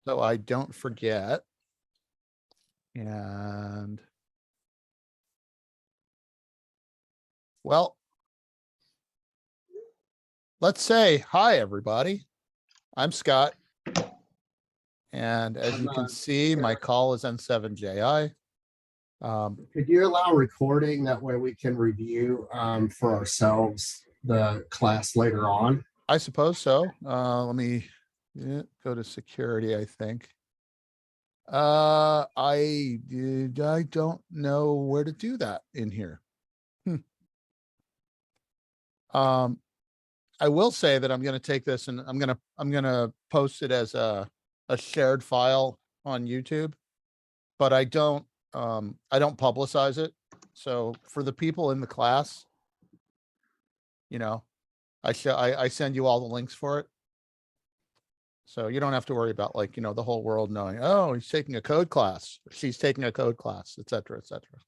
so I don't forget. And well, let's say hi, everybody. I'm Scott. And as you can see, my call is N7JI. Could you allow recording? That way we can review for ourselves the class later on. I suppose so. Let me go to security, I think. I don't know where to do that in here. I will say that I'm going to take this and I'm going to post it as a shared file on YouTube, but I don't publicize it. So for the people in the class, you know, I send you all the links for it. So you don't have to worry about, like, the whole world knowing, oh, he's taking a code class, or she's taking a code class, et cetera, et cetera.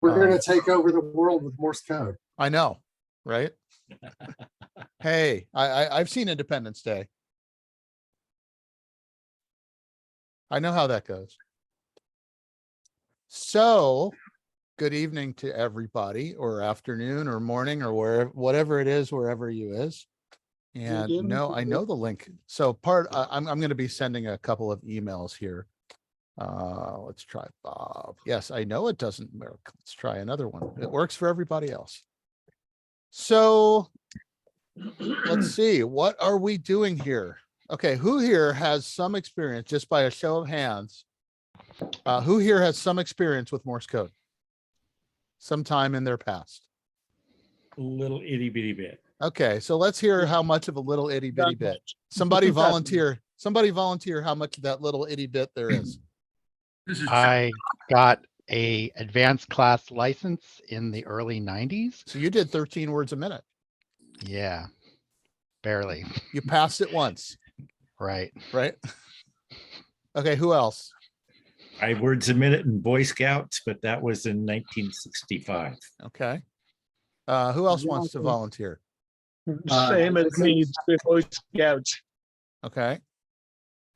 We're going to take over the world with Morse code. I know, right? Hey, I've seen Independence Day. I know how that goes. So good evening to everybody, or afternoon or morning, or whatever it is, wherever you is. And no, I know the link. So I'm going to be sending a couple of emails here. Let's try Bob. Yes, I know it doesn't work. Let's try another one. It works for everybody else. So let's see. What are we doing here? Okay, who here has some experience, just by a show of hands? Who here has some experience with Morse code? Sometime in their past. A little itty bitty bit. Okay, so let's hear how much of a little itty bitty bit. Somebody volunteer. Somebody volunteer how much of that little itty bit there is. I got a advanced class license in the early 90s. So you did 13 words a minute. Yeah, barely. You passed it once. Right. Right. Okay, who else? 5 words a minute in Boy Scouts, but that was in 1965. Okay. Who else wants to volunteer? Same as me, the Boy Scouts. Okay.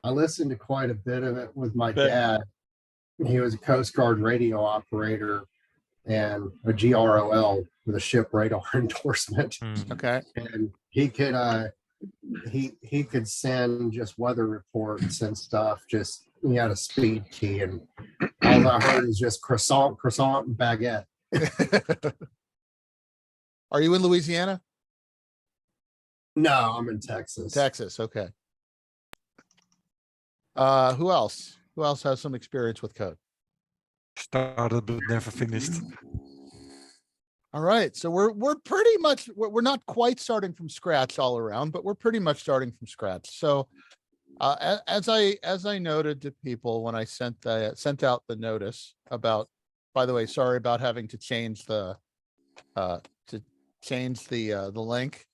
I listened to quite a bit of it with my dad. He was a Coast Guard radio operator and a GROL with a ship radar endorsement. Okay. And he could send just weather reports and stuff. Just he had a speed key, and all I heard is just croissant, and baguette. Are you in Louisiana? No, I'm in Texas. Texas. Okay. Who else? Who else has some experience with code? Started but never finished. All right. So we're pretty much, we're not quite starting from scratch all around, but we're pretty much starting from scratch. So as I noted to people when I sent out the notice about, by the way, sorry about having to change the link.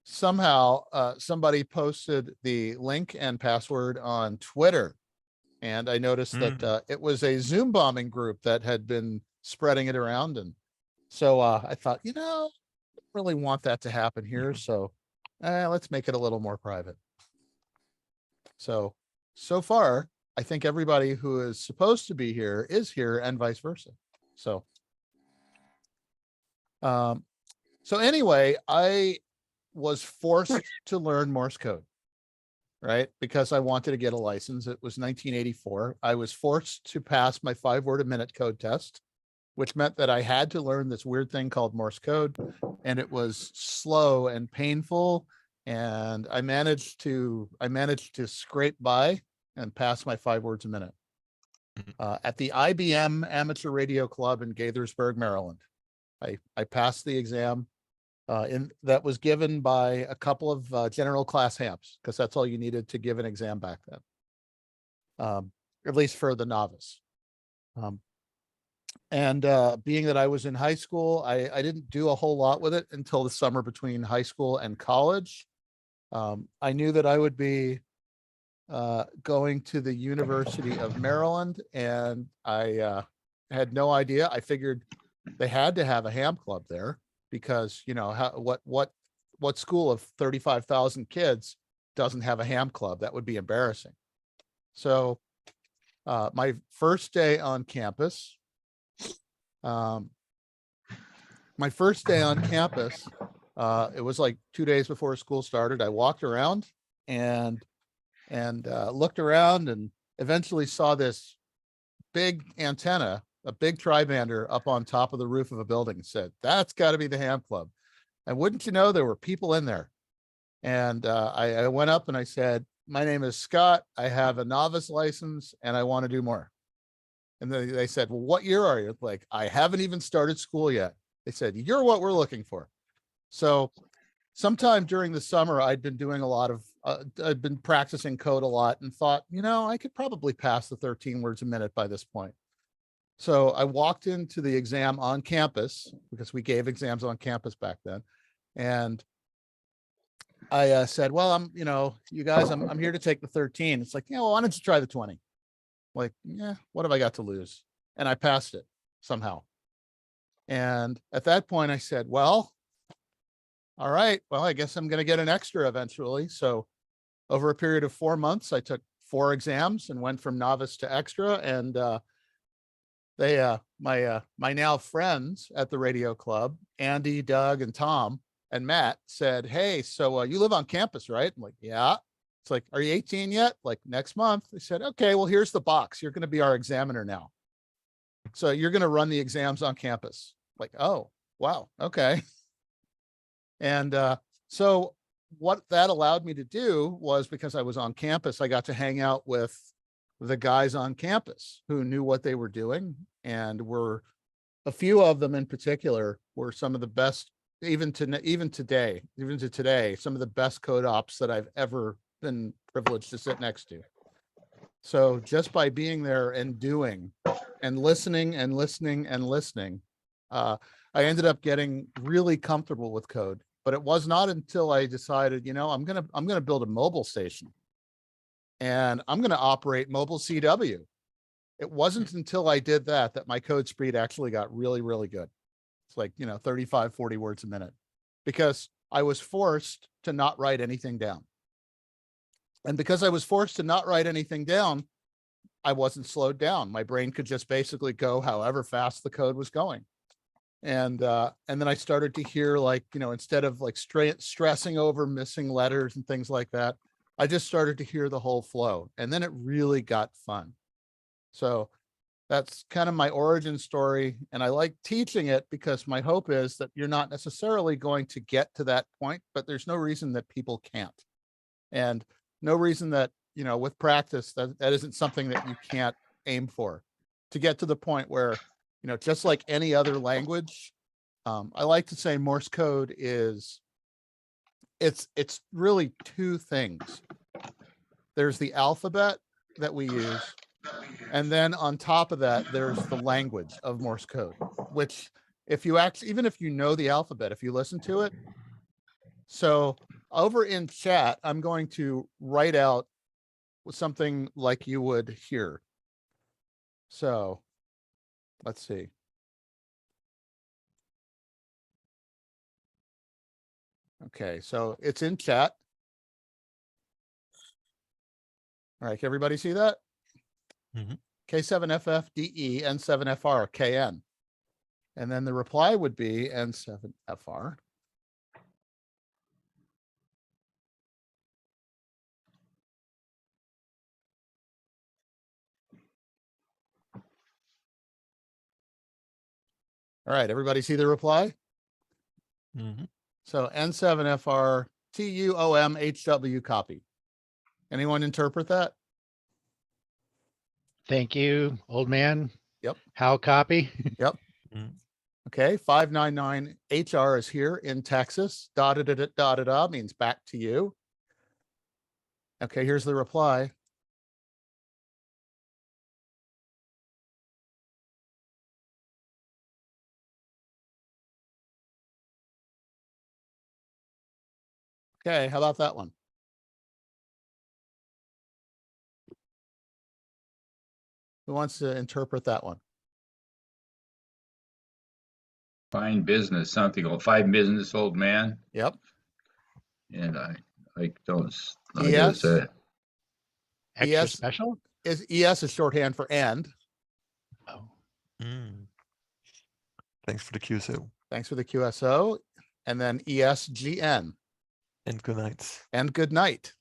Somehow somebody posted the link and password on Twitter, and I noticed that it was a Zoom bombing group that had been spreading it around, and so I thought, I don't really want that to happen here, so let's make it a little more private. So far, I think everybody who is supposed to be here is here, and vice versa. So anyway, I was forced to learn Morse code, right? Because I wanted to get a license. It was 1984. I was forced to pass my 5 word a minute code test, which meant that I had to learn this weird thing called Morse code, and it was slow and painful. And I managed to scrape by and pass my 5 words a minute at the IBM Amateur Radio Club in Gaithersburg, Maryland. I passed the exam. That was given by a couple of general class hamps, because that's all you needed to give an exam back then, at least for the novice. And being that I was in high school, I didn't do a whole lot with it until the summer between high school and college. I knew that I would be going to the University of Maryland, and I had no idea. I figured they had to have a ham club there, because what school of 35,000 kids doesn't have a ham club. That would be embarrassing. So my first day on campus, it was like 2 days before school started. I walked around and looked around and eventually saw this big antenna, a big tribander up on top of the roof of a building, and said, that's got to be the ham club. And wouldn't you know, there were people in there. And I went up and I said, my name is Scott. I have a novice license and I want to do more. And they said, well, what year are you? Like, I haven't even started school yet. They said, you're what we're looking for. So sometime during the summer, I'd been doing a lot of, I'd been practicing code a lot and thought, I could probably pass the 13 words a minute by this point. So I walked into the exam on campus, because we gave exams on campus back then. And I said, well, you guys, I'm here to take the 13. It's like, well, why don't you try the 20? Like, yeah, what have I got to lose? And I passed it somehow. And at that point I said, well, all right, well, I guess I'm going to get an extra eventually. So over a period of 4 months, I took 4 exams and went from novice to extra. And my now friends at the radio club, Andy, Doug, and Tom and Matt, said, hey, so you live on campus, right? I'm like, yeah. It's like, are you 18 yet? Like, next month. They said, okay, well, here's the box. You're going to be our examiner now. So you're going to run the exams on campus. Like, oh, wow. Okay. And so what that allowed me to do was, because I was on campus, I got to hang out with the guys on campus who knew what they were doing, and were a few of them in particular were some of the best, even to today, some of the best code ops that I've ever been privileged to sit next to. So just by being there and doing and listening and listening and listening, I ended up getting really comfortable with code. But it was not until I decided, I'm gonna build a mobile station and I'm gonna operate mobile CW. It wasn't until I did that my code speed actually got really, really good. It's like, 35, 40 words a minute, because I was forced to not write anything down. And because I was forced to not write anything down, I wasn't slowed down. My brain could just basically go however fast the code was going. And then I started to hear, like, instead of like stressing over missing letters and things like that, I just started to hear the whole flow. And then it really got fun. So that's kind of my origin story. And I like teaching it because my hope is that you're not necessarily going to get to that point, but there's no reason that people can't. And no reason that, with practice, that isn't something that you can't aim for, to get to the point where, just like any other language, I like to say Morse code is, it's really 2 things. There's the alphabet that we use. And then on top of that, there's the language of Morse code, which even if you know the alphabet, if you listen to it. So over in chat, I'm going to write out something like you would hear. So let's see. Okay, so it's in chat. All right, can everybody see that? Mhm. K7FFDE, N7FR, KN. And then the reply would be N7FR. All right, everybody see the reply? Mhm. So N7FR TUOMHW copy. Anyone interpret that? Thank you, old man. Yep. How copy? Yep. Mm. Okay, 599 HR is here in Texas. Da da da da da da da means back to you. Okay, here's the reply. Okay, how about that one? Who wants to interpret that one? Fine business, something, fine business, old man. Yep. And I don't I gotta ES say. Extra Yes. special? is ES is shorthand for and. Oh, Mm. Thanks for the QSO Thanks for the QSO. And then ESGN and good night. and good night.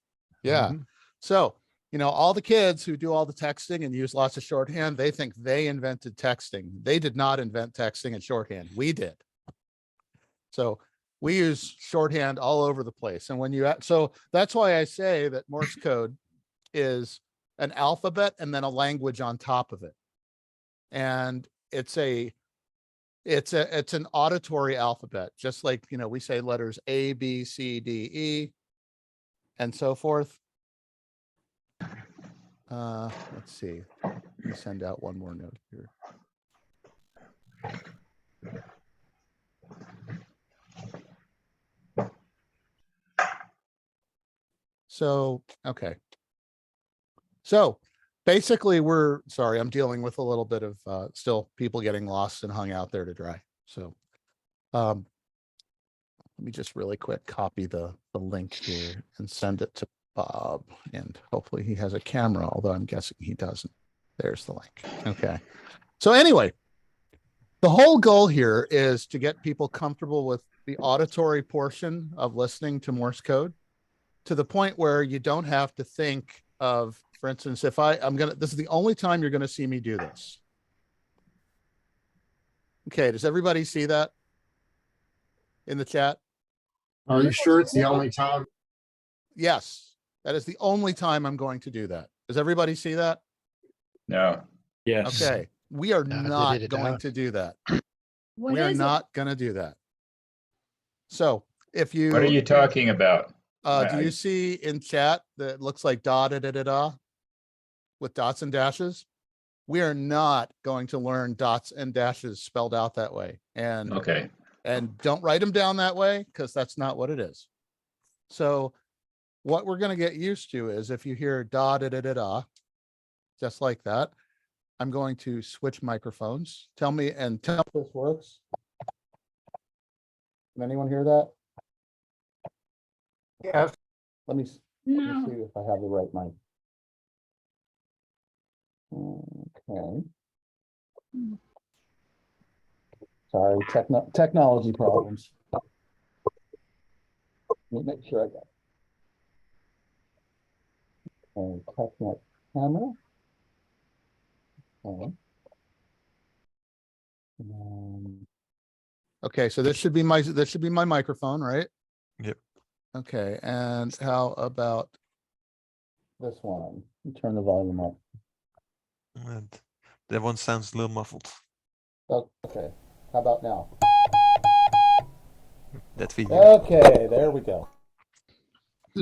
Yeah. Mhm. So, all the kids who do all the texting and use lots of shorthand, they think they invented texting. They did not invent texting and shorthand. We did. So we use shorthand all over the place. And so that's why I say that Morse code is an alphabet and then a language on top of it. And it's an auditory alphabet, just like, we say letters A, B, C, D, E, and so forth. Let's see. Let me send out one more note here. So, okay. So basically sorry, I'm dealing with a little bit of still people getting lost and hung out there to dry. So let me just really quick copy the link here and send it to Bob, and hopefully he has a camera, although I'm guessing he doesn't. There's the link. Okay. So anyway, the whole goal here is to get people comfortable with the auditory portion of listening to Morse code to the point where you don't have to think of, for instance, if this is the only time you're going to see me do this. Okay. Does everybody see that in the chat? Are you sure it's the only time? Yes. That is the only time I'm going to do that. Does everybody see that? No. Yes. Okay. We are not going to do that. What We are is it? not going to do that. So if you, What are you talking about? do you see in chat that looks like with dots and dashes? We are not going to learn dots and dashes spelled out that way. And Okay. don't write them down that way, because that's not what it is. So what we're going to get used to is if you hear just like that, I'm going to switch microphones. Tell me if this works. Can anyone hear that? Yes. Let me see No. if I have the right mic. Okay. Sorry, technology problems. Let me make sure I got it. And test my camera. Okay. Okay, so this should be my microphone, right? Yep. Okay, and how about this one? Let me turn the volume up. And that one sounds a little muffled. Okay, how about now? That we hear. Okay, there we go.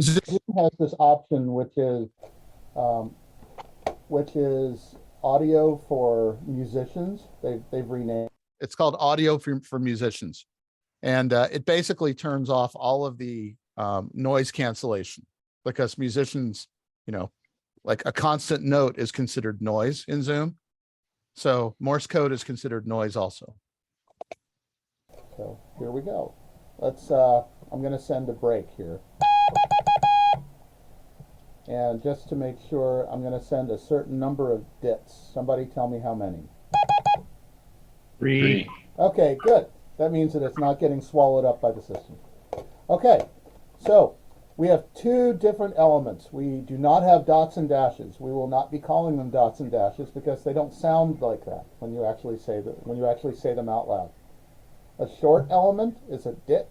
Zoom has this option, which is audio for musicians. They've renamed. It's called audio for musicians, and it basically turns off all of the noise cancellation, because musicians, like a constant note is considered noise in Zoom. So Morse code is considered noise also. So here we go. I'm going to send a break here. And just to make sure, I'm going to send a certain number of dits. Somebody tell me how many. 3. Okay, good. That means that it's not getting swallowed up by the system. Okay, so we have two different elements. We do not have dots and dashes. We will not be calling them dots and dashes because they don't sound like that when you actually say them out loud. A short element is a dit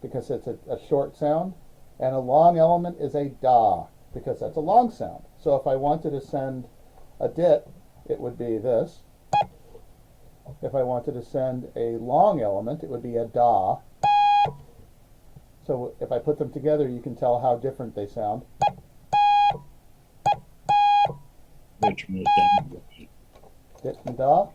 because it's a short sound, and a long element is a da because that's a long sound. So if I wanted to send a dit, it would be this. If I wanted to send a long element, it would be a da. So if I put them together, you can tell how different they sound. Which was done. Dit and da.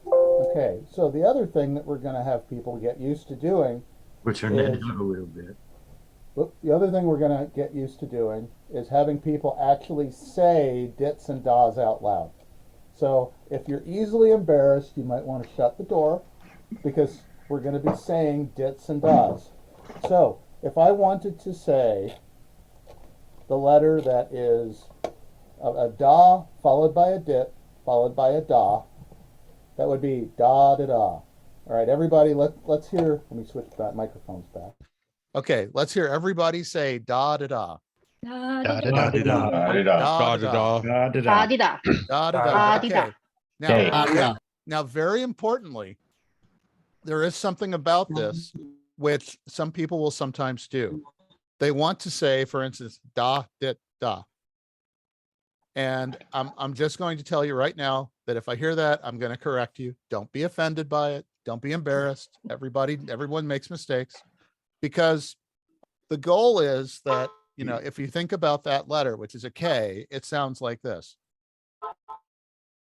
Okay, so the other thing that we're going to have people get used to doing, Which are netted out a little bit. the other thing we're going to get used to doing is having people actually say dits and das out loud. So if you're easily embarrassed, you might want to shut the door, because we're going to be saying dits and das. So if I wanted to say the letter that is a da followed by a dit followed by a da, that would be da da da. All right, everybody, let's hear. Let me switch back microphones back. Okay, let's hear everybody say da da da. Da, Da, da, da, da. da. Da-da-da. Da da da. Da, da, da. Da-di-da. Da da da. Da-di-da. Okay. Now, Okay. now, very importantly, there is something about this which some people will sometimes do. They want to say, for instance, da dit da. And I'm just going to tell you right now that if I hear that, I'm going to correct you. Don't be offended by it. Don't be embarrassed. Everyone makes mistakes, because the goal is that, you know, if you think about that letter, which is a K, it sounds like this,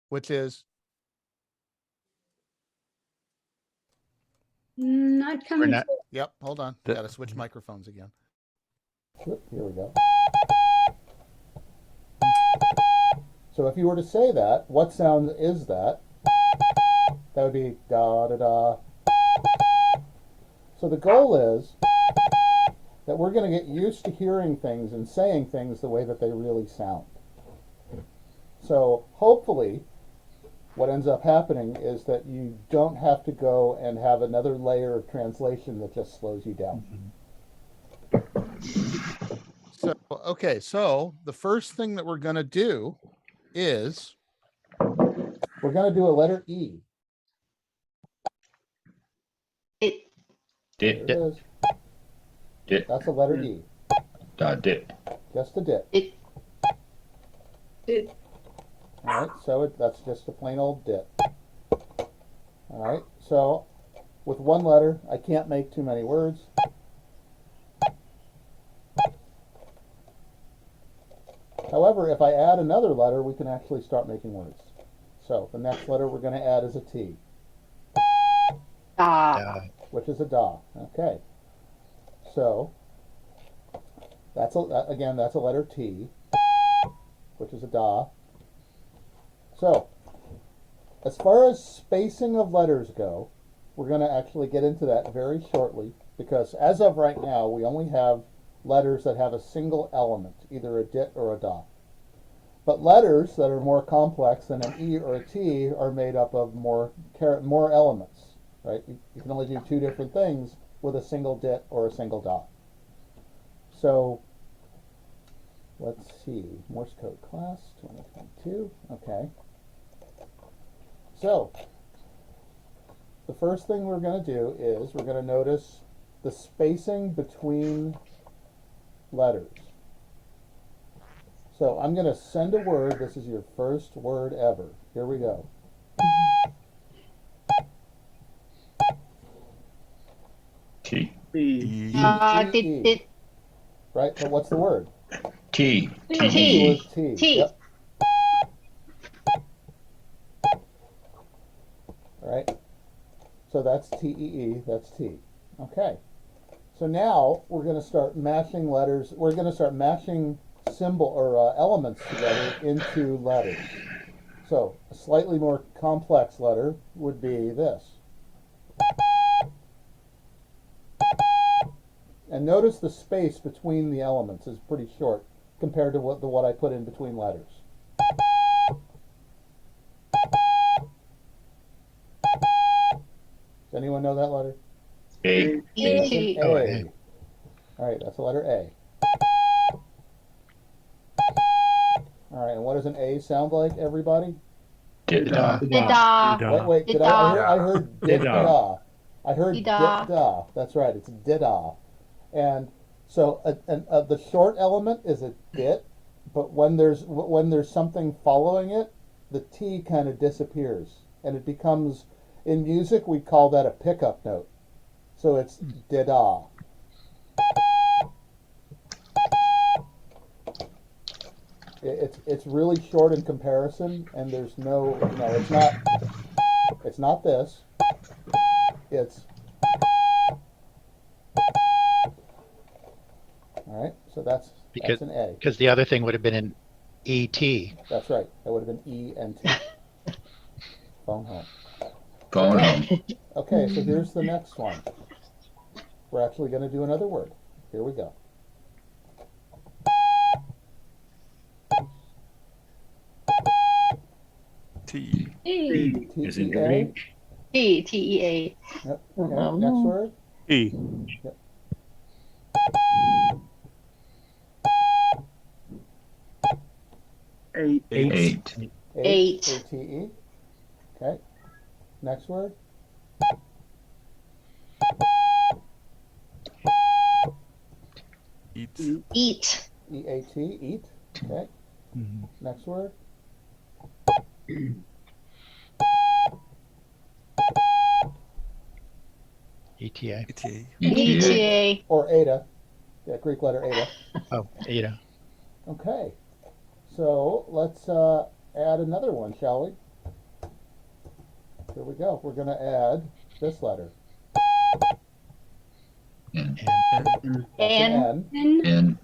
which is, Not We're coming. not, yep, hold on. The- Got to switch microphones again. Here we go. So if you were to say that, what sound is that? That would be da da da. So the goal is that we're going to get used to hearing things and saying things the way that they really sound. So hopefully what ends up happening is that you don't have to go and have another layer of translation that just slows you down. So, okay, so the first thing that we're going to do is we're going to do a letter E. It, Dit, There it is. dit, That's a letter E. da, dit. Just a dit. it, All right, so that's just a plain old dit. All right, so with one letter, I can't make too many words. However, if I add another letter, we can actually start making words. So the next letter we're going to add is a T, da. which is a da. Okay, so that's again, that's a letter T, which is a da. So as far as spacing of letters go, we're going to actually get into that very shortly, because as of right now, we only have letters that have a single element, either a dit or a da. But letters that are more complex than an E or a T are made up of more elements, right? You can only do two different things with a single dit or a single da. So let's see, Morse code class 2022, okay. So the first thing we're going to do is we're going to notice the spacing between letters. So I'm going to send a word. This is your first word ever. Here we go. T, E. Dit. Right? But what's the word? T, T. The T, word T. T. Yep. All right. So that's T-E-E. That's T. Okay. So now we're going to start matching letters. We're going to start matching symbol or elements together into letters. So a slightly more complex letter would be this. And notice the space between the elements is pretty short compared to what I put in between letters. Does anyone know that letter? A, That's E. an Oh, A. A. All right, that's a letter A. All right, and what does an A sound like, everybody? dit, Da. Da. Wait, did I heard dit Dida. da. I heard dit Dida. da. That's right, it's dida. And so the short element is a dit, but when there's something following it, the T kind of disappears, and it becomes, in music we call that a pickup note. So it's dida. It's really short in comparison, and there's no, it's not this. It's all right. So that's an A. because the other thing would have been an ET. That's right. That would have been E and T. Phone home. phone home. Okay, so here's the next one. we're actually going to do another word. Here we go. T. T. Is in T-E-A. Greek. T-E-A. Yep. Okay. Next word. E. Eight. Eight. Eight. A-T-E. Okay. Next word. Eat. Eat. E-A-T. Eat. Okay. Next word. ETA. ETA. ETA. Or Ada. Yeah, Greek letter Ada. Oh, Ada. Okay. So let's add another one, shall we? Here we go. We're going to add this letter. N. And That's an N. N.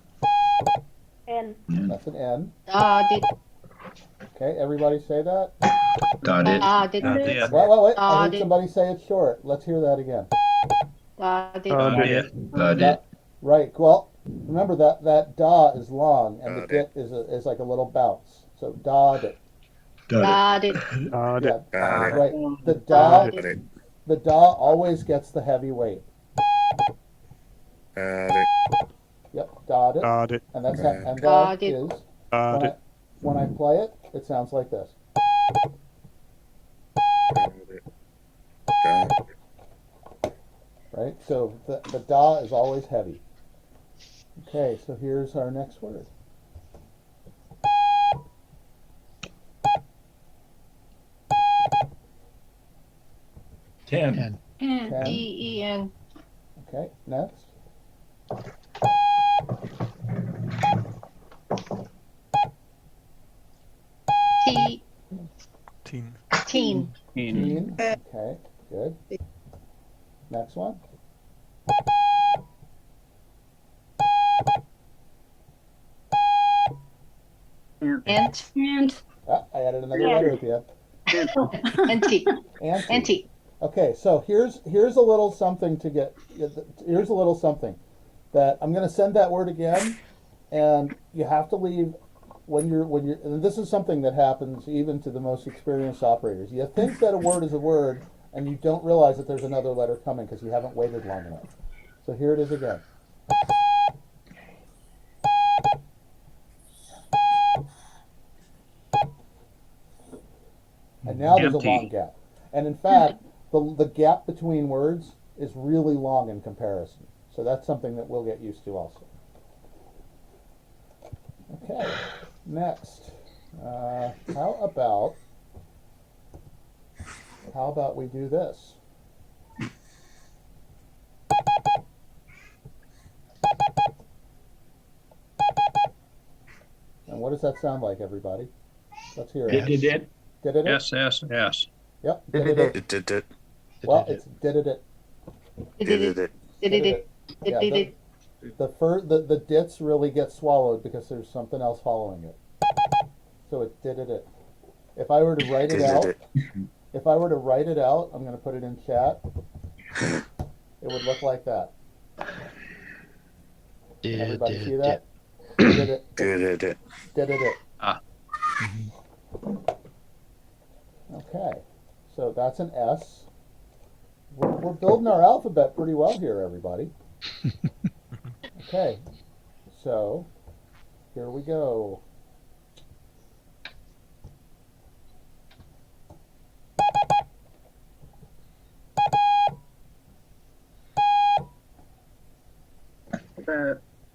N. That's an N. Did. Okay, everybody say that. Got it. Did. Did. Wait. I heard Did. somebody say it short. Let's hear that again. Did. Got it. Right. Well, remember that da is long and the dit is like a little bounce. So da dit. Got it. Did. Yeah, Got right. The Did. da always gets the heavy weight. Yep, da dit. Got it. And that's and Got that it. is Got it. when I play it, it sounds like this. Right? So the da is always heavy. Okay, so here's our next word. Ten. Ten. T-E-N. Okay, next. T. Teen. Teen. Teen. Okay, good. Next one. Ant. Ah, I added another letter at the end. Anti. Anti. Anti. Okay, so here's a little something to get. Here's a little something that I'm going to send that word again, and you have to leave when you're. And this is something that happens even to the most experienced operators. You think that a word is a word, and you don't realize that there's another letter coming because you haven't waited long enough. So here it is again. And now there's a Empty. long gap. And in fact, the gap between words is really long in comparison. So that's something that we'll get used to also. Okay, next. How about we do this? And what does that sound like, everybody? Let's hear it. Did it? Did it? S. Yep. Did it? Well, it's did it. Did it. Did it. Yeah, Did it. the dits really get swallowed because there's something else following it. So it did it. If I were to write it out, I'm going to put it in chat. It would look like that. Everybody see that? Did it. Did it. Ah. Okay, so that's an S. We're building our alphabet pretty well here, everybody. Okay, so here we go.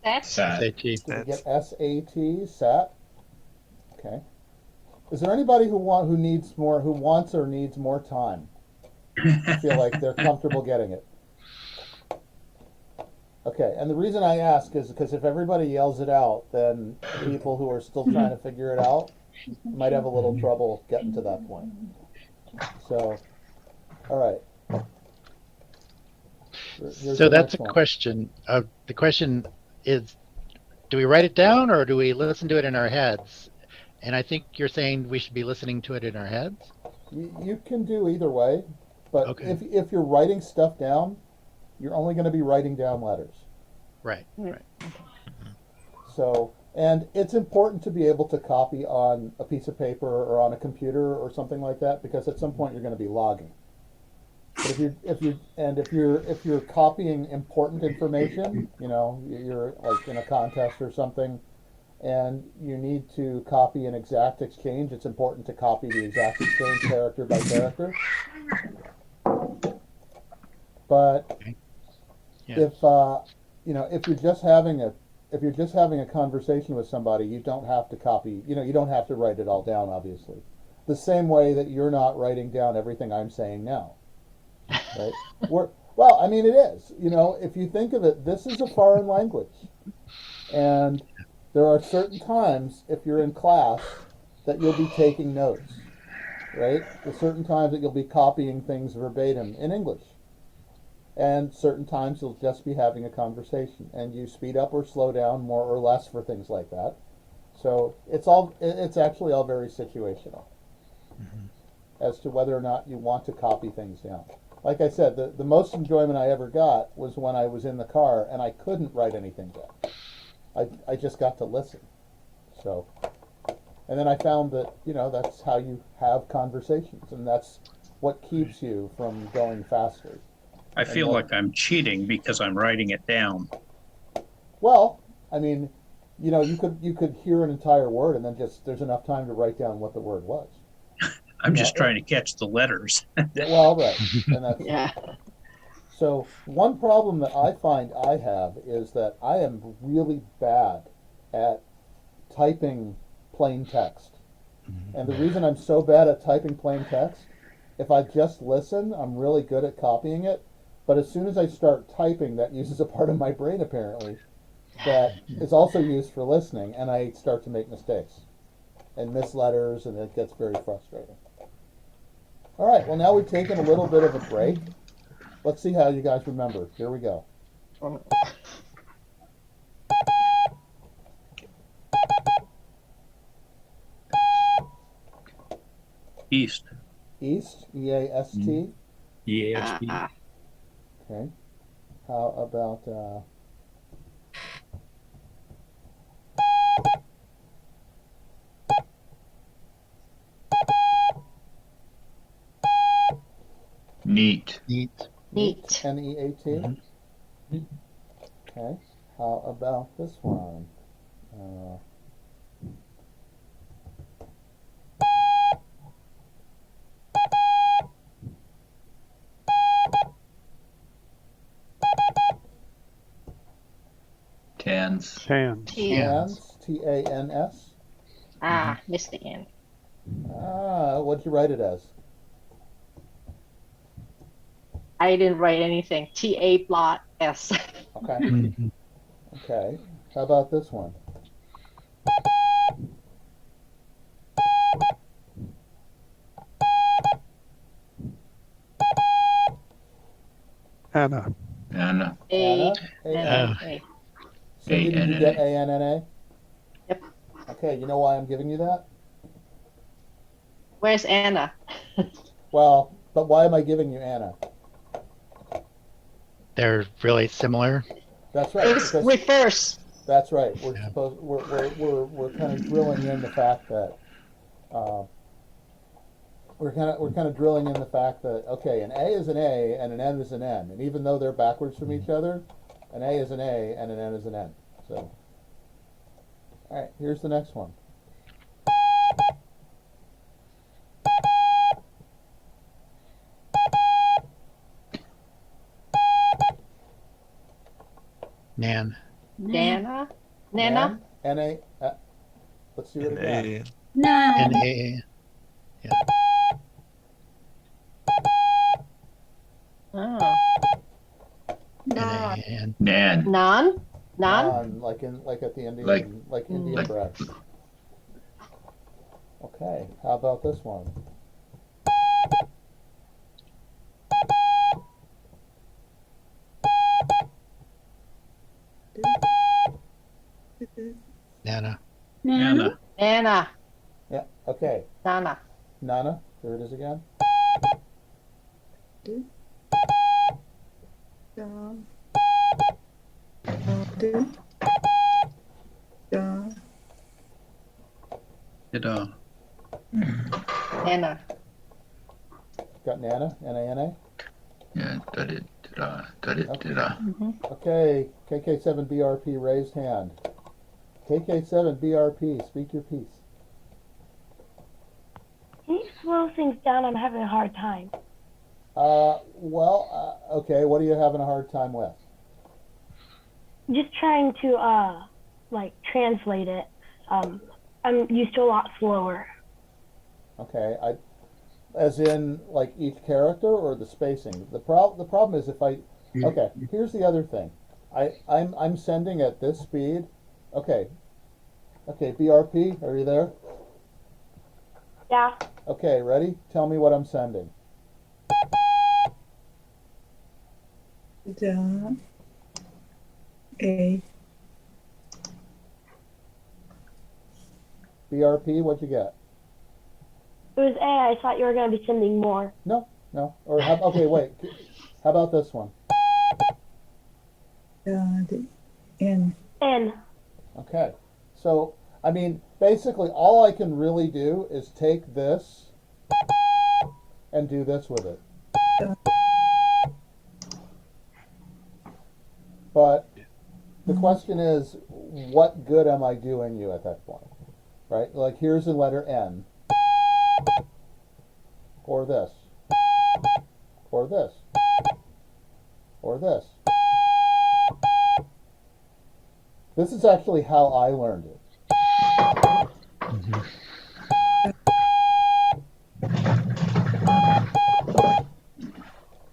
That's Sat. SAT. Did we get SAT, SAT? Okay. Is there anybody who wants or needs more time? Feel like they're comfortable getting it. Okay, and the reason I ask is because if everybody yells it out, then people who are still trying to figure it out might have a little trouble getting to that point. So, all right. Here's So the that's next a one. question. The question is, do we write it down or do we listen to it in our heads? And I think you're saying we should be listening to it in our heads. You can do either way, but Okay. if you're writing stuff down, you're only going to be writing down letters. Right. Right. So, and it's important to be able to copy on a piece of paper or on a computer or something like that, because at some point you're going to be logging. But if you're copying important information, you know, you're like in a contest or something, and you need to copy an exact exchange, it's important to copy the exact exchange character by character. But Yeah. if you know, if you're just having a conversation with somebody, you don't have to copy, you know, you don't have to write it all down, obviously. The same way that you're not writing down everything I'm saying now. Right? Well, I mean, it is. You know, if you think of it, this is a foreign language. And there are certain times, if you're in class, that you'll be taking notes. Right? There's certain times that you'll be copying things verbatim in English. And certain times you'll just be having a conversation. And you speed up or slow down more or less for things like that. So it's actually all very situational as to whether or not you want to copy things down. Like I said, the most enjoyment I ever got was when I was in the car and I couldn't write anything down. I just got to listen. So, and then I found that, you know, that's how you have conversations, and that's what keeps you from going faster. I feel like I'm cheating because I'm writing it down. Well, I mean, you know, you could hear an entire word and then just there's enough time to write down what the word was. I'm just trying to catch the letters. Well, right, and that's Yeah. so. One problem that I find I have is that I am really bad at typing plain text, and the reason I'm so bad at typing plain text, if I just listen, I'm really good at copying it. But as soon as I start typing, that uses a part of my brain apparently that is also used for listening, and I start to make mistakes and miss letters, and it gets very frustrating. All right, well, now we've taken a little bit of a break. Let's see how you guys remember. Here we go. East. East, E-A-S-T. EASD. Okay. How about Neat. Neat. Neat. N-E-A-T? Okay. How about this one? Tans. Tans. T. Tans, T-A-N-S. Missed the N. What'd you write it as? I didn't write anything. T-A plot S. Okay. Okay. How about this one? Anna. Anna. A. Anna? A. Cindy, did you get A-N-N-A. A-N-N-A? Yep. Okay, you know why I'm giving you that? Where's Anna? Well, but why am I giving you Anna? They're really similar. That's right. It's because- reverse. That's right. We're Yeah. we're kind of drilling in the fact that we're kind of drilling in the fact that okay, an A is an A and an N is an N, and even though they're backwards from each other, an A is an A and an N is an N. So, all right, here's the next one. Nan. Nana. Nana. N-A. Let's do it again. N-A. Oh. N-A-N. Nan. Nan. Nan. Like at the Indian Like- Indian like- bread. Okay, how about this one? Nana. Anna. Nana. Yeah, okay. Nana. Nana, there it is again. Anna. Got Nana, N-A-N-A? Yeah, da-da-da-da, Okay, KK7BRP, raised hand. KK7BRP, speak your piece. Can you slow things down? I'm having a hard time. Okay, what are you having a hard time with? Just trying to like translate it. I'm used to a lot slower. Okay, as in like each character or the spacing. The problem is if I, okay, here's the other thing. I'm sending at this speed. Okay, BRP, are you there? Yeah. Okay, ready? Tell me what I'm sending. BRP, what'd you get? It was A. I thought you were going to be sending more. No. Or okay, wait. How about this one? N. Okay. So, I mean, basically all I can really do is take this and do this with it. But the question is, what good am I doing you at that point? Right? Like, here's the letter N. Or this. Or this. Or this. This is actually how I learned it.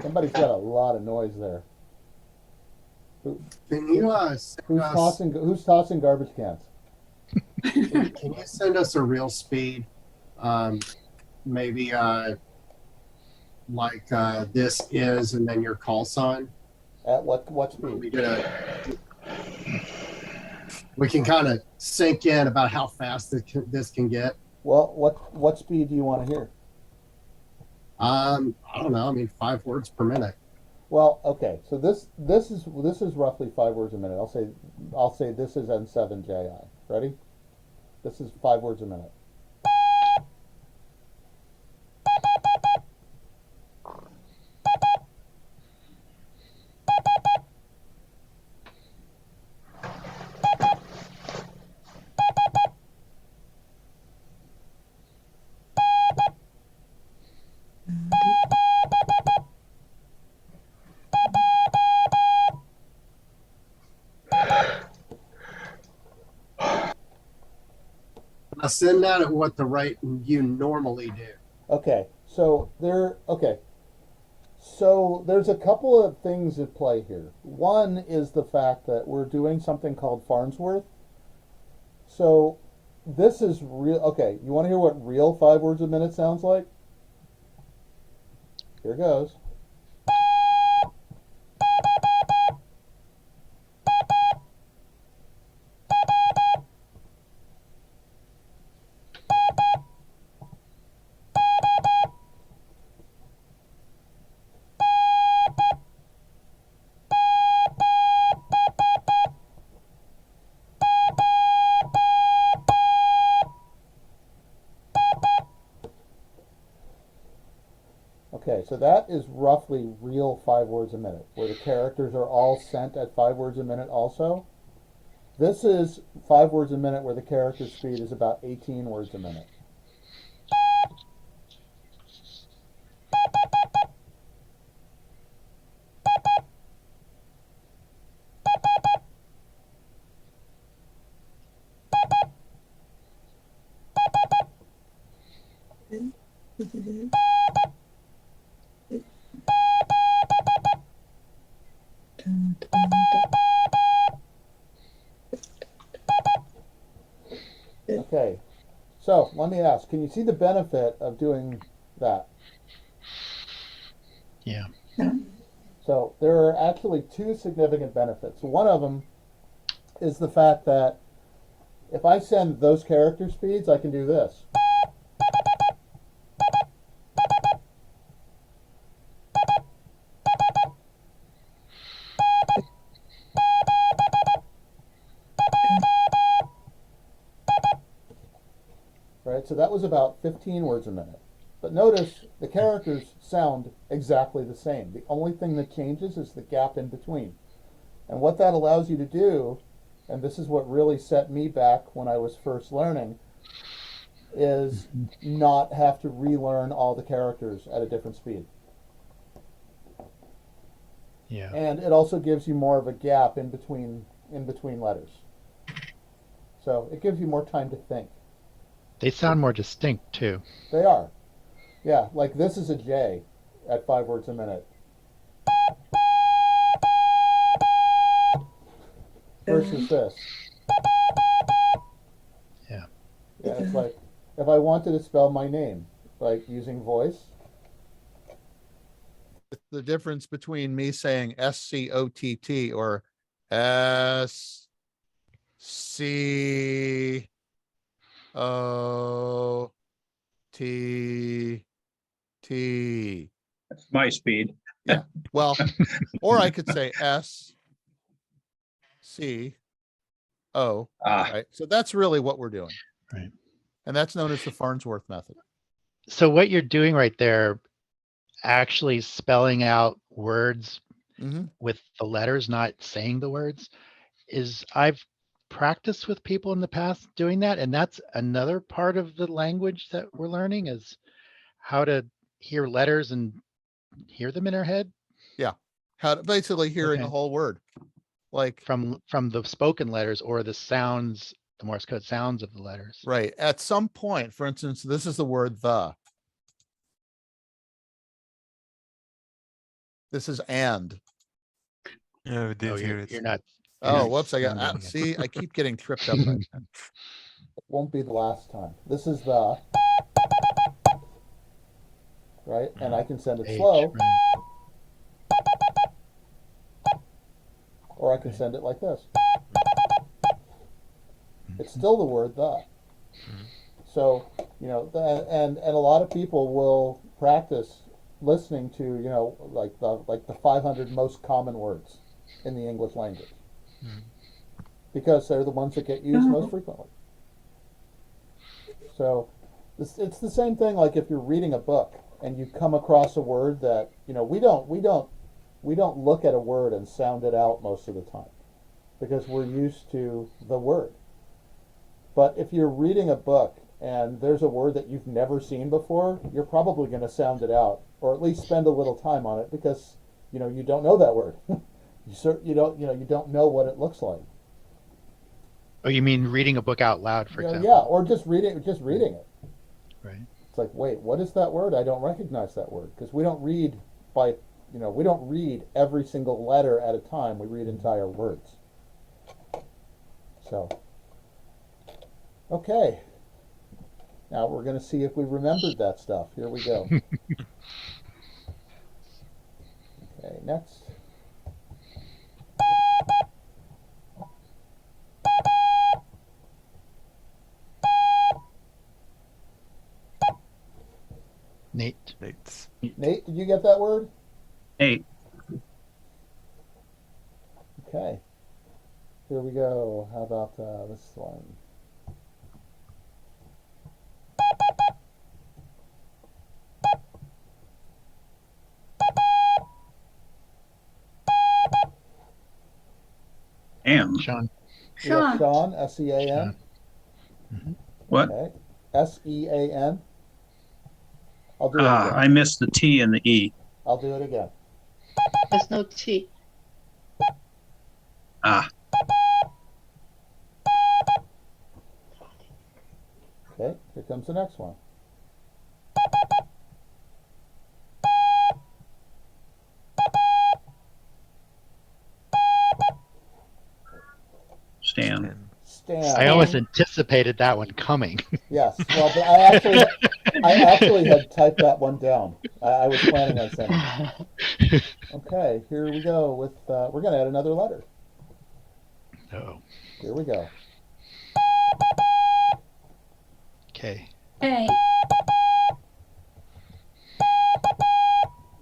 Somebody's got a lot of noise there. Can you send us, Who's tossing garbage cans? can you send us a real speed? Maybe like this is, and then your call sign. At what speed? We can kind of sink in about how fast this can get. Well, what speed do you want to hear? I don't know. I mean, 5 words per minute. Well, okay. So this is roughly 5 words a minute. I'll say this is N7JI. Ready? This is 5 words a minute. Now send that at what the rate you normally do. Okay. So there's a couple of things at play here. One is the fact that we're doing something called Farnsworth. So this is real. Okay, you want to hear what real 5 words a minute sounds like? Here goes. Okay, so that is roughly real 5 words a minute, where the characters are all sent at 5 words a minute also. This is 5 words a minute where the character speed is about 18 words a minute. Okay, so let me ask, can you see the benefit of doing that? Yeah. So there are actually 2 significant benefits. One of them is the fact that if I send those character speeds, I can do this. right? So that was about 15 words a minute. But notice the characters sound exactly the same. The only thing that changes is the gap in between. And what that allows you to do, and this is what really set me back when I was first learning, is not have to relearn all the characters at a different speed. Yeah. And it also gives you more of a gap in between letters. So it gives you more time to think. They sound more distinct too. They are. Yeah, like this is a J at 5 words a minute. Versus this. Yeah. Yeah, it's like if I wanted to spell my name, like using voice, the difference between me saying SCOTT or SCOTT. That's my speed. Yeah. Well, or I could say SCO. Right. So that's really what we're doing. Right. And that's known as the Farnsworth method. So what you're doing right there, actually spelling out words with the letters, not saying the words, is I've practiced with people in the past doing that. And that's another part of the language that we're learning is how to hear letters and hear them in our head. Yeah. How to basically hearing a whole word. Like from the spoken letters or the sounds, the Morse code sounds of the letters. Right. At some point, for instance, this is the word the. This is and. Yeah, we did hear it. You're not. Oh, whoops! I got. See, I keep getting tripped up. It won't be the last time. This is the. Right, and I can send it slow, or I can send it like this. It's still the word the. So, you know, and a lot of people will practice listening to, you know, like the 500 most common words in the English language, because they're the ones that get used most frequently. So, it's the same thing. Like if you're reading a book and you come across a word that, you know, we don't look at a word and sound it out most of the time, because we're used to the word. But if you're reading a book and there's a word that you've never seen before, you're probably going to sound it out, or at least spend a little time on it, because, you know, you don't know that word. you don't know what it looks like. Oh, you mean reading a book out loud, for example? Yeah, or just reading it. Right. It's like, wait, what is that word? I don't recognize that word, because we don't read we don't read every single letter at a time. We read entire words. So, okay. Now we're going to see if we remembered that stuff. Here we go. Okay, next. Nate, did you get that word? 8. Okay. Here we go. How about this one? And Sean. Yeah, Sean, S-E-A-N. what? Okay. S-E-A-N. I'll do it again. I missed the T and the E. I'll do it again. There's no T. Ah, Okay, here comes the next one. Stan. I almost anticipated that one coming. Yes, well, but I actually had typed that one down. I was planning on sending it. Okay, here we go with, we're going to add another letter. Oh. Here we go. Okay. A.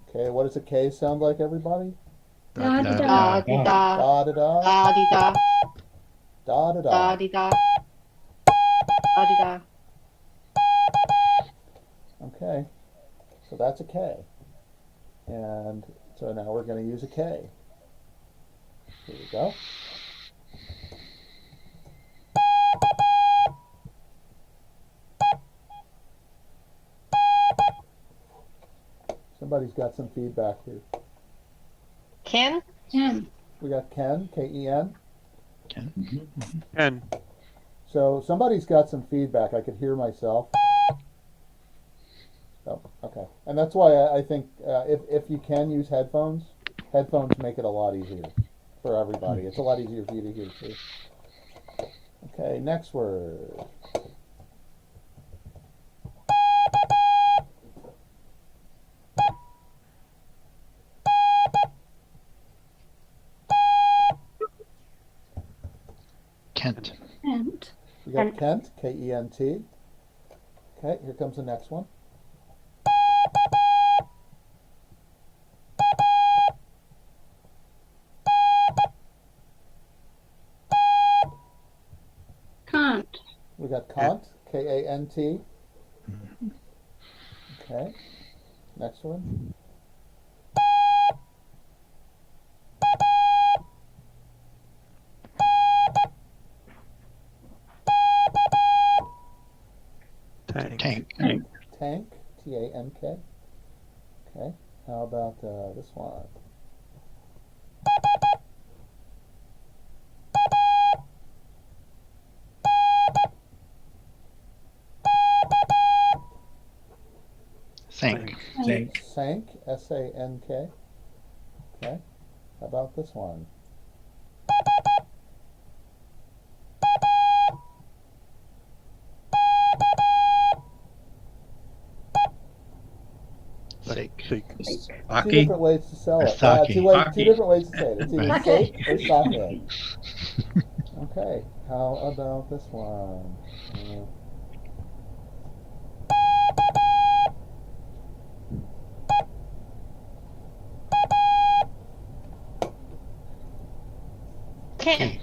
Okay, what does a K sound like, everybody? Da da Da da. di da. Da da da. Da di da. Da da Da da. di da. Da di da. Okay, so that's a K. And so now we're going to use a K. Here we go. Somebody's got some feedback here. Ken? We got Ken, K-E-N. And So somebody's got some feedback. I could hear myself. Oh, okay. And that's why I think if you can use headphones make it a lot easier for everybody. It's a lot easier for you to hear too. Okay, next word. Kent. We got Kent, K-E-N-T. Okay, here comes the next one. Kant. We got Kant, K-A-N-T. Okay, next one. tank. Tank. Tank, T-A-N-K. Okay, how about this one? Sank. Sank, S-A-N-K. Okay, how about this one? Sake. Two Hockey. different ways to sell Or it. Yeah, sake. two Hockey. different ways to say it. It's either Right. sake or sake. Okay, how about this one? Ken?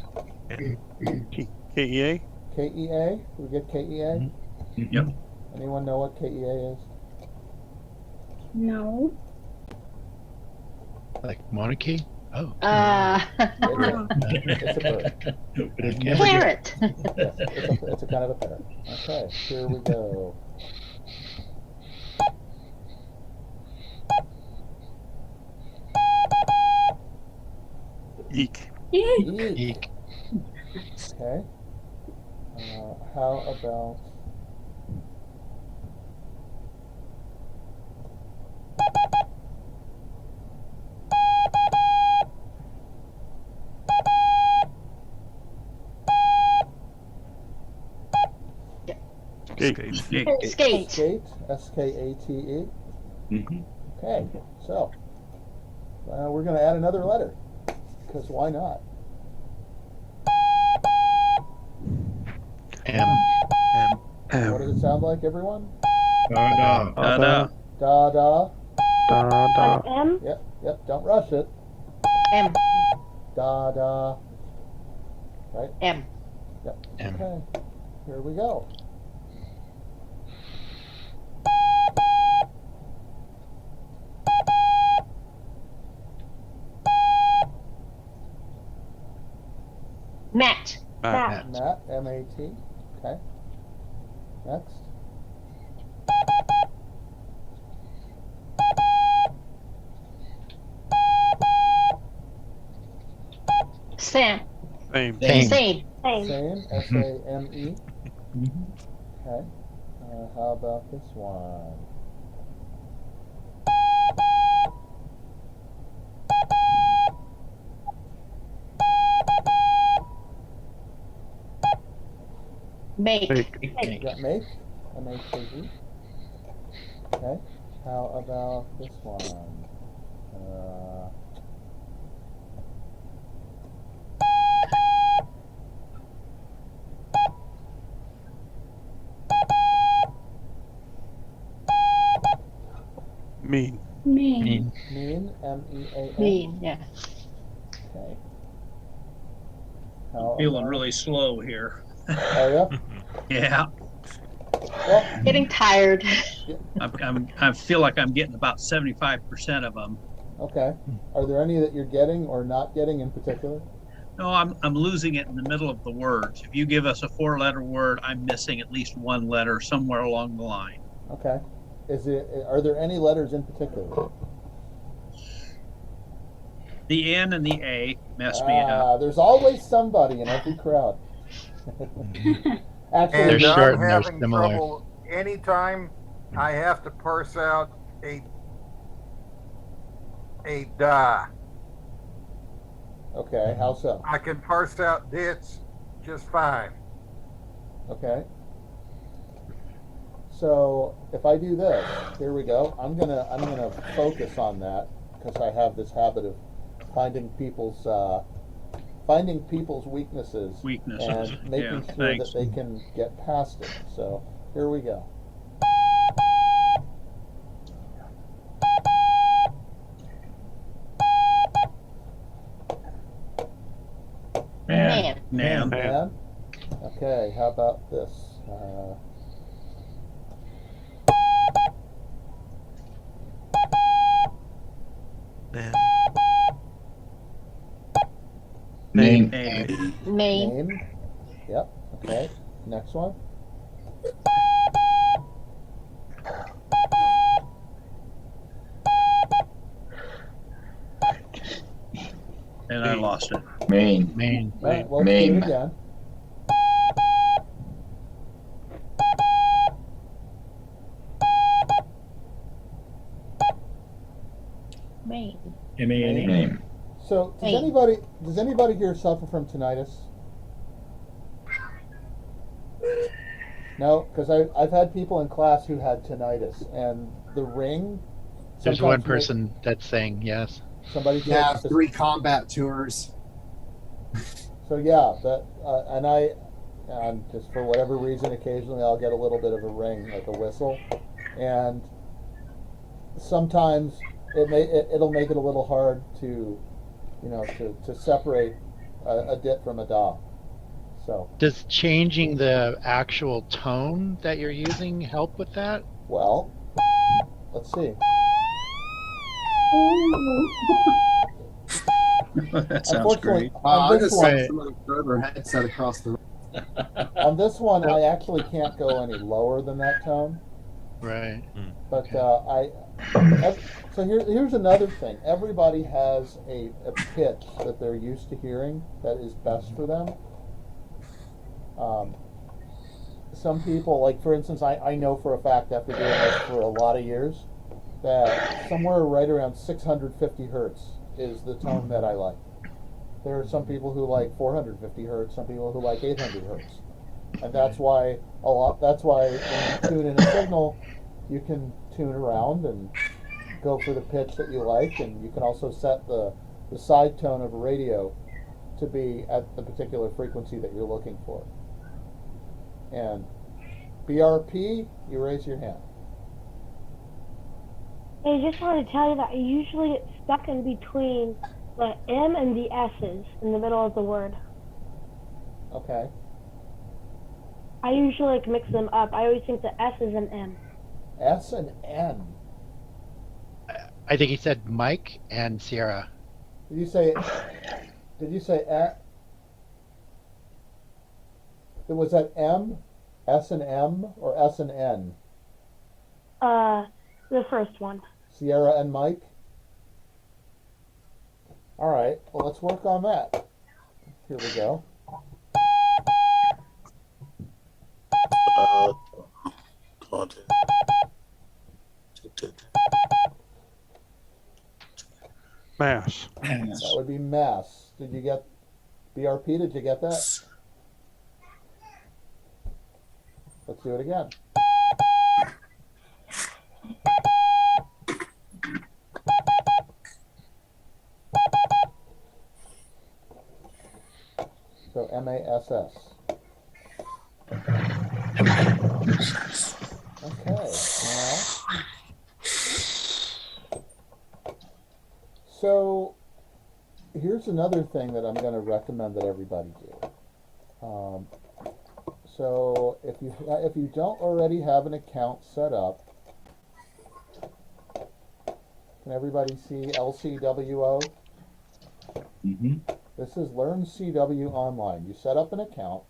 KEA. K-E-A? We get K-E-A? Yep. Anyone know what K-E-A is? No. Like monarchy? Oh. It's a bird. Okay. Parrot. Yes, it's a kind of a parrot. Okay, here we go. Eek. Eek. Eek. Okay. How about Skate. Skate. skate? S-K-A-T-E. Okay, so we're going to add another letter because why not? M. What does it sound like, everyone? Da-da. Da da. Like M. Yep. Don't rush it. M. Da da. Right. M. Yep. M. Okay. Here we go. Matt. Matt. Matt, M-A-T. Okay. Next. Sam. Same. Same. Same. Same, S-A-M-E. Okay. How about this one? Make. You got make, M-A-K-E. Okay. How about this one? Mean. Mean. Mean, M-E-A-N. Mean. Yeah. Okay. How Feeling about- really slow here. Oh, yeah? Yeah. Well, Getting tired. I feel like I'm getting about 75% of them. okay. Are there any that you're getting or not getting in particular? No, I'm losing it in the middle of the words. If you give us a 4-letter word, I'm missing at least one letter somewhere along the line. Okay. Are there any letters in particular? The N and the A mess me up. There's always somebody in every crowd. Actually, They're And short I'm and they're having similar. trouble anytime I have to parse out a da. okay. How so? I can parse out dits just fine. Okay. So if I do this, here we go. I'm gonna focus on that because I have this habit of finding people's weaknesses and making Yeah, sure thanks. that they can get past it. So here we go. Man. Man. Man. Okay. How about this? Man. Name. Name. Name. Name. Yep. Okay. Next one. And I lost it. Main. Main. All right. Well, let's do it again. Main. M-A-N-E. Name. So does Name. anybody here suffer from tinnitus? No, because I've had people in class who had tinnitus, and the ring. There's sometimes one make- person that's saying yes. Somebody Yeah, said 3 combat tours. so. Yeah, that and just for whatever reason, occasionally I'll get a little bit of a ring, like a whistle, and sometimes it'll make it a little hard to, to separate a dit from a da. So, Does changing the actual tone that you're using help with that? well, let's see. That sounds Unfortunately, great. on I'm this just one, like somebody throw their headset across the room. on this one, I actually can't go any lower than that tone. Right. But so here's another thing. Everybody has a pitch that they're used to hearing that is best for them. Some people, like for instance, I know for a fact after doing this for a lot of years that somewhere right around 650 hertz is the tone that I like. There are some people who like 450 hertz, some people who like 800 hertz, and that's why when you tune in a signal, you can tune around and go for the pitch that you like, and you can also set the side tone of a radio to be at the particular frequency that you're looking for. And BRP, you raise your hand. I just wanted to tell you that I usually get stuck in between the M and the S's in the middle of the word. Okay. I usually mix them up. I always think the S is an M. S and N. I think he said Mike and Sierra. Did you say was that M, S and M, or S and N? The first one. Sierra and Mike? All right, well, let's work on that. Here we go. Mass. That would be mass. Did you get BRP? Did you get that? Let's do it again. So MASS. Okay, now. So here's another thing that I'm going to recommend that everybody do. So if you don't already have an account set up, can everybody see LCWO? Mm-hmm. This is Learn CW Online. You set up an account,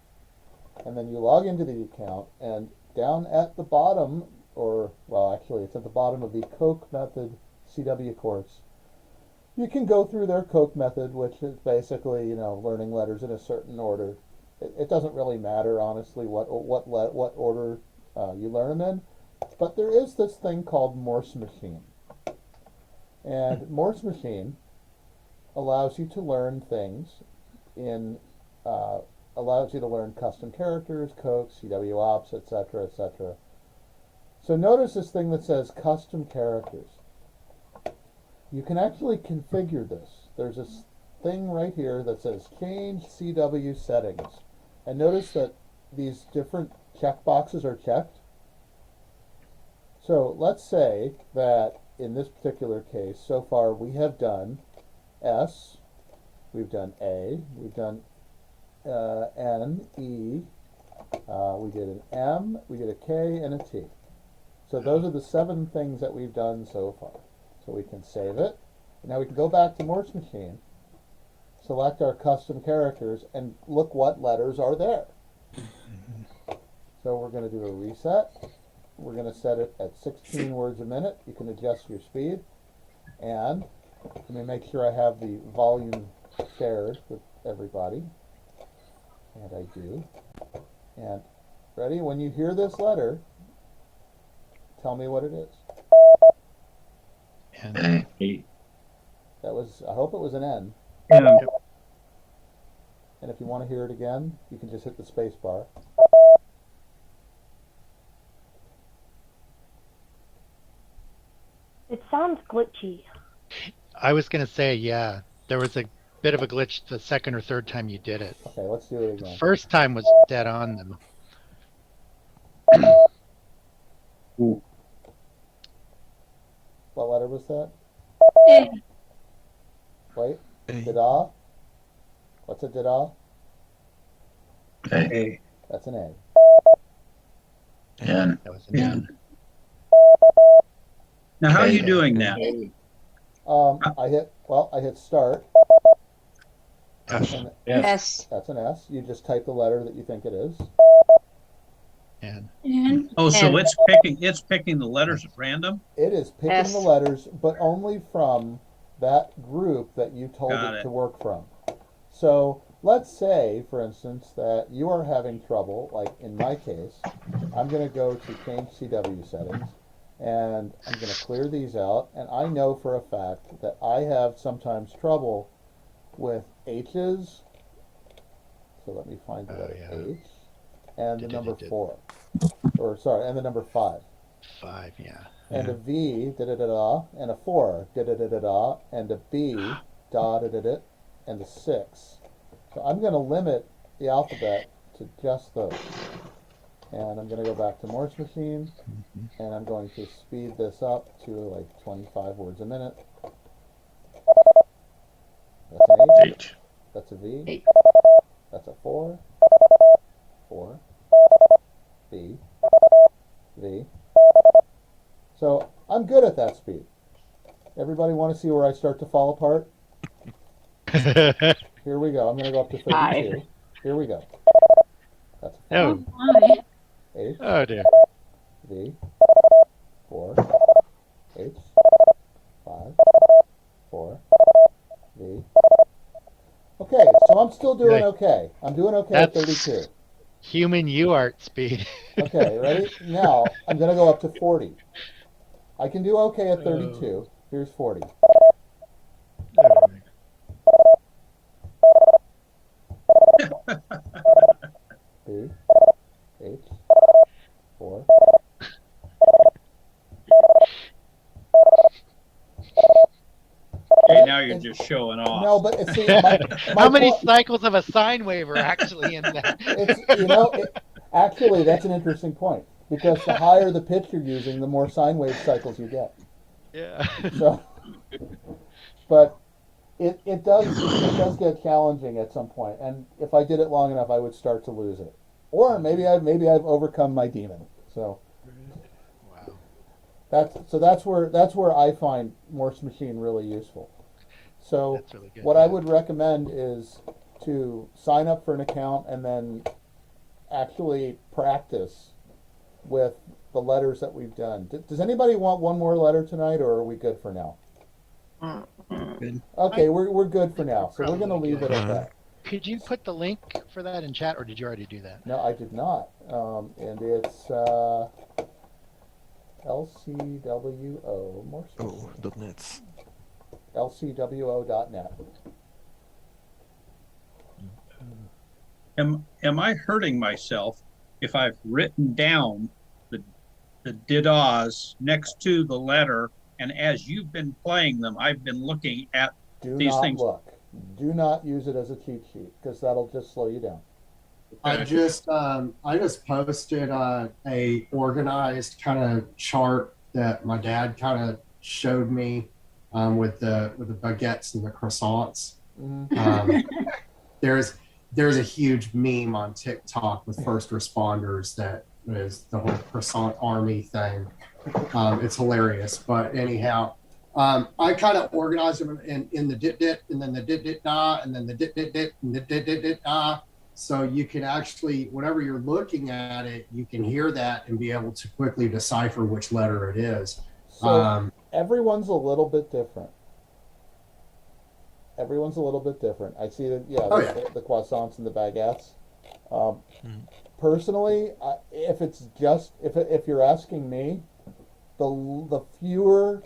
and then you log into the account, and down at the bottom, or, well, actually, it's at the bottom of the Coke method CW course. You can go through their Coke method, which is basically, learning letters in a certain order. It doesn't really matter, honestly, what order you learn them in, but there is this thing called Morse machine. And Morse machine allows you to learn things allows you to learn custom characters, Coke, CW ops, etc., etc. So notice this thing that says custom characters. You can actually configure this. There's this thing right here that says change CW settings. And notice that these different checkboxes are checked. So let's say that in this particular case, so far we have done S, we've done A, we've done N, E, we did an M, we did a K, and a T. So those are the 7 things that we've done so far. So we can save it. Now we can go back to Morse Machine, select our custom characters, and look what letters are there. So we're going to do a reset. We're going to set it at 16 words a minute. You can adjust your speed. And let me make sure I have the volume shared with everybody. And I do. And ready? When you hear this letter, tell me what it is. And That was, I hope it was an N. Yeah. And if you want to hear it again, you can just hit the space bar. It sounds glitchy. I was going to say, yeah, there was a bit of a glitch the second or third time you did it. Okay, let's do it The again. first time was dead on them. Ooh. What letter was that? Eh. Wait, A. da-da? What's a da-da? A. That's an A. N. That was an N. Now, how are you Okay. doing now? I hit start. F. And S. that's an S. You just type the letter that you think it is. And Oh, so N. it's picking the letters at random? It is picking S. the letters, but only from that group that you told Got it it. to work from. So let's say, for instance, that you are having trouble, like in my case, I'm going to go to change CW settings, and I'm going to clear these out, and I know for a fact that I have sometimes trouble with H's. So let me find the letter H, and the number 4. Or sorry, and the number 5. 5, yeah. And a V, da-da-da-da, and a 4, da-da-da-da-da, and a B, da-da-da-da, and a 6. So I'm going to limit the alphabet to just those. And I'm going to go back to Morse Machine, and I'm going to speed this up to like 25 words a minute. That's an H, H. that's a V, H. that's a 4, 4, B, V. So I'm good at that speed. Everybody want to see where I start to fall apart? Here we go. I'm going to go up to 32. 5. Here we go. That's a 4. Oh, H, oh dear. V, 4, H, 5, 4, V. Okay, so I'm still doing Right. okay. I'm doing okay at That's 32. human UART speed. Okay, ready? Now I'm going to go up to 40. I can do okay at 32. Here's 40. B, H, 4. Okay, now you're just showing off. No, but see, How many point- cycles of a sine wave are actually in that? Actually, that's an interesting point, because the higher the pitch you're using, the more sine wave cycles you get. Yeah. So, but it does get challenging at some point, and if I did it long enough, I would start to lose it. Or maybe I've overcome my demon. So Wow. that's where I find Morse machine really useful. So That's really good. what I would recommend is to sign up for an account and then actually practice with the letters that we've done. Does anybody want one more letter tonight, or are we good for now? Good. Okay, we're good for think now. So we're we're going to probably leave it good. at that. Could you put the link for that in chat, or did you already do that? No, I did not. And it's LCWO Morse Oh, .net. LCWO.net. Am I hurting myself if I've written down the didahs next to the letter, and as you've been playing them, I've been looking at Do these not things. look. Do not use it as a cheat sheet because that'll just slow you down. I just posted a organized kind of chart that my dad kind of showed me with the baguettes and the croissants. There's a huge meme on TikTok with first responders that is the whole croissant army thing. It's hilarious, but anyhow, I kind of organized them in the dit dit and then the dit dit da and then the dit dit dit and the dit dit dit da. So you can actually, whenever you're looking at it, you can hear that and be able to quickly decipher which letter it is. So everyone's a little bit different. Everyone's a little bit different. I see that, the croissants and the baguettes. Personally, if you're asking me, the fewer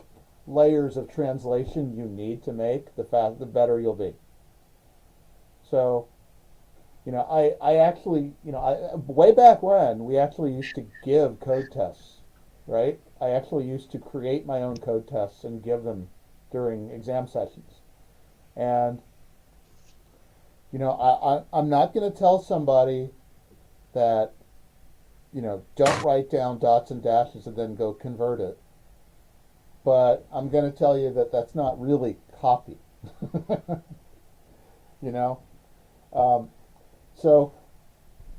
layers of translation you need to make, the better you'll be. So, I actually, way back when, we actually used to give code tests, right? I actually used to create my own code tests and give them during exam sessions. And, I'm not going to tell somebody that, don't write down dots and dashes and then go convert it. But I'm going to tell you that that's not really copy. So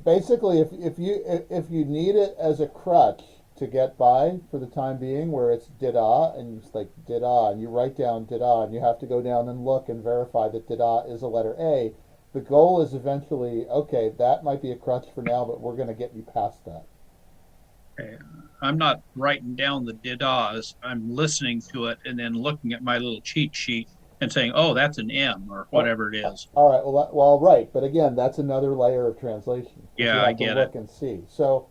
basically, if you need it as a crutch to get by for the time being, where it's did-ah, and it's like did-ah, and you write down did-ah, and you have to go down and look and verify that did-ah is a letter A, the goal is eventually, okay, that might be a crutch for now, but we're going to get you past that. Okay. I'm not writing down the didahs. I'm listening to it and then looking at my little cheat sheet and saying, oh, that's an M or whatever it is. All right, well, right, but again, that's another layer of translation. Yeah, you have I to get look and see. So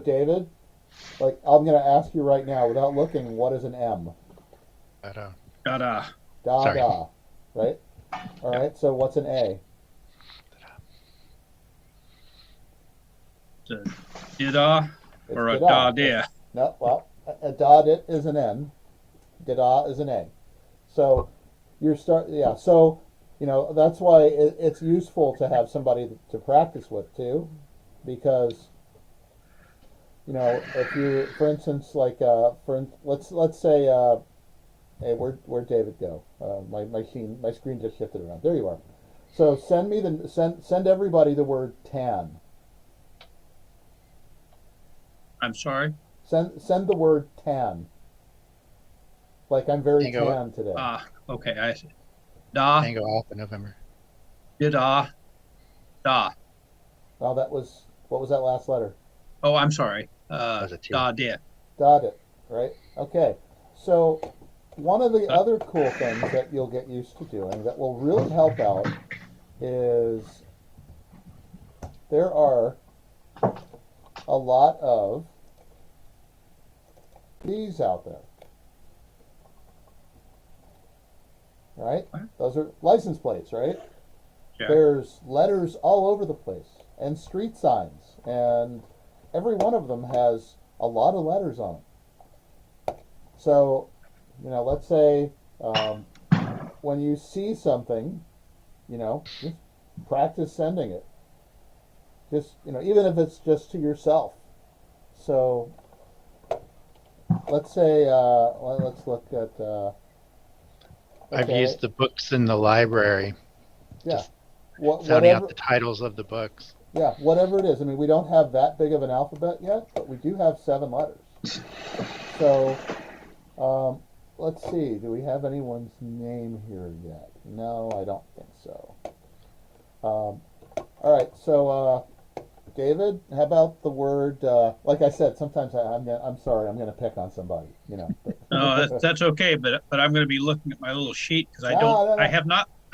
David, like, I'm going to ask you right now, without looking, what is an M? Da-da. Sorry. Da, right? All right, so what's an A? It's a didah or a da. da-da. No, well, a da-dit is an N. Da is an A. So so that's why it's useful to have somebody to practice with too, because if you, for instance, like let's say hey, where'd David go? My screen just shifted around. There you are. So send everybody the word tan. I'm sorry? Send the word tan. Like, I'm very Tango. tan today. Okay, I see. Da, Tango Alpha November. dida, da. Oh, what was that last letter? Oh, I'm sorry. Was a T. Da-dit. Did, right? Okay. So one of the other cool things that you'll get used to doing that will really help out is there are a lot of these out there. Right? Those are license plates, right? Yeah. There's letters all over the place and street signs, and every one of them has a lot of letters on them. So, let's say when you see something, just practice sending it. Just, even if it's just to yourself. So, let's say, let's look at... I've used the books in the library. Yeah. Sounding out the titles of the books. Yeah, whatever it is. I mean, we don't have that big of an alphabet yet, but we do have 7 letters. So, let's see. Do we have anyone's name here yet? No, I don't think so. All right. So, David, how about the word? Like I said, sometimes I'm sorry. I'm going to pick on somebody. You know. No, that's okay, but I'm going to be looking at my little sheet because No, no, no. I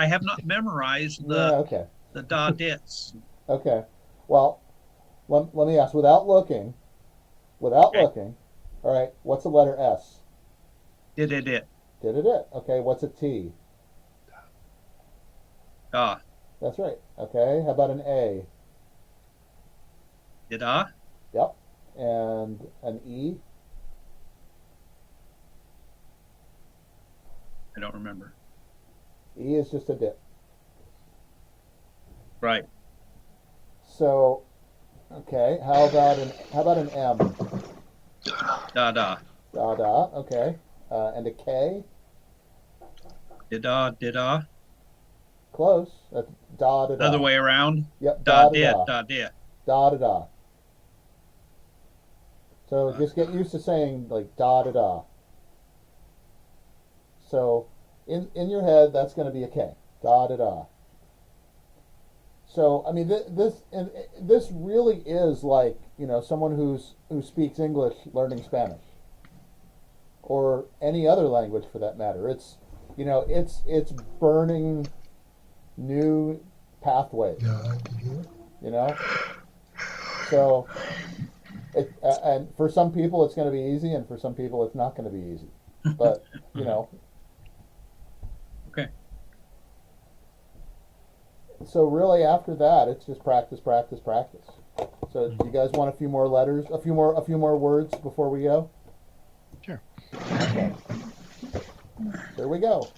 have not memorized Yeah. Okay. the da dits. Okay. Well, let me ask without looking. Without Okay. looking. All right. What's the letter S? Did it. Did it? Okay. What's a T? Da. That's right. Okay. How about an A? Did I? Yep. And an E? I don't remember. E is just a dip. Right. So, okay. How about an M? Da. Da da. Okay. And a K? Did I? Close. That's da da da. Other way around. Yep. Da Da did. da da. Da did. Da da da. So just get used to saying like da da da. So in your head, that's going to be a K. Da da da. So I mean, this really is like, you know, someone who speaks English learning Spanish, or any other language for that matter. It's, you know, it's burning new pathways. You know, so and for some people it's going to be easy, and for some people it's not going to be easy. But you know. Okay. So really, after that, it's just practice, practice, practice. So, do you guys want a few more letters, a few more words before we go? Sure. Okay. Here we go.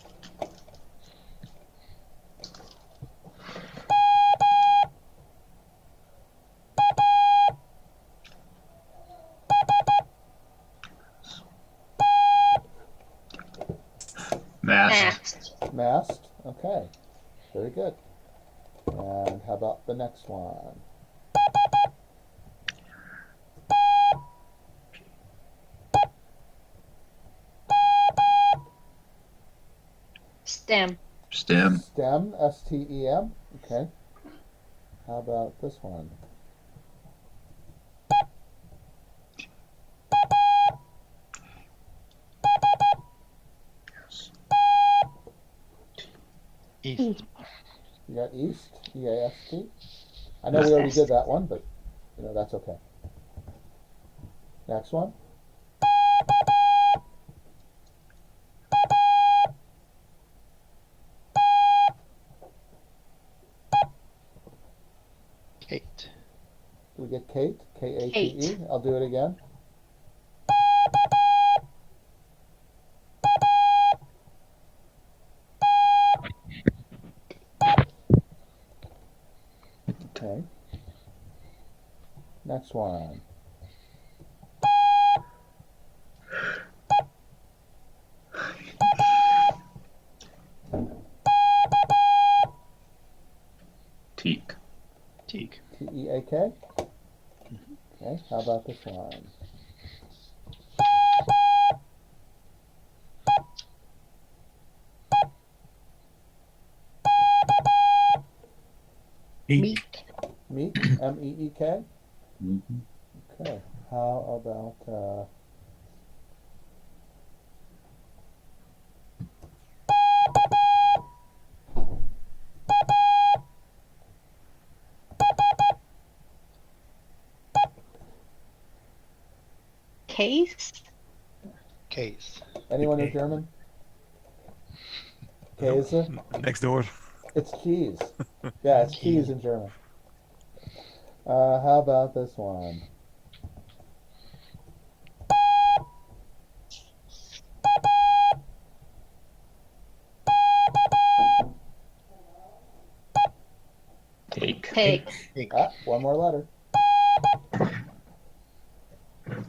Mast. Mast. Okay. Very good. And how about the next one? Stem. Stem. Stem. STEM. Okay. How about this one? East. You got East. EAST. I know we already did that one, but you know, that's okay. Next one. Kate. Do we get Kate? Kate. Kate. I'll do it again. Okay. Next one. Teak. Teak. TEAK. Okay. How about this one? Meat. Meek. MEEK. Mhm. Okay. How about Case. Case. anyone know Okay. German? Käse. Next door. It's cheese. Yeah, it's cheese in German. How about this one? Take. Take. Ah, one more letter.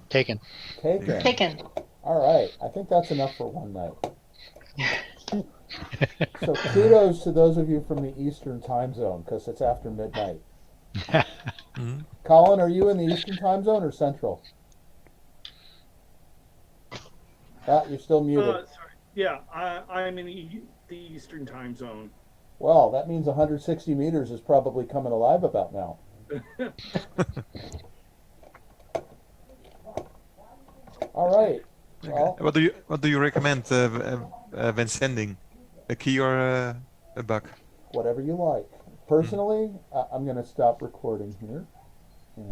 Taken. Taken. Taken. All right. I think that's enough for one night. So kudos to those of you from the Eastern time zone, because it's after midnight. Mhm. Colin, are you in the Eastern time zone or Central? You're still muted. Sorry. Yeah, I'm in the Eastern time zone. Well, that means 160 meters is probably coming alive about now. All right. Okay. Well, What do you recommend when sending a key or a buck? whatever you like. Personally, I'm going to stop recording here.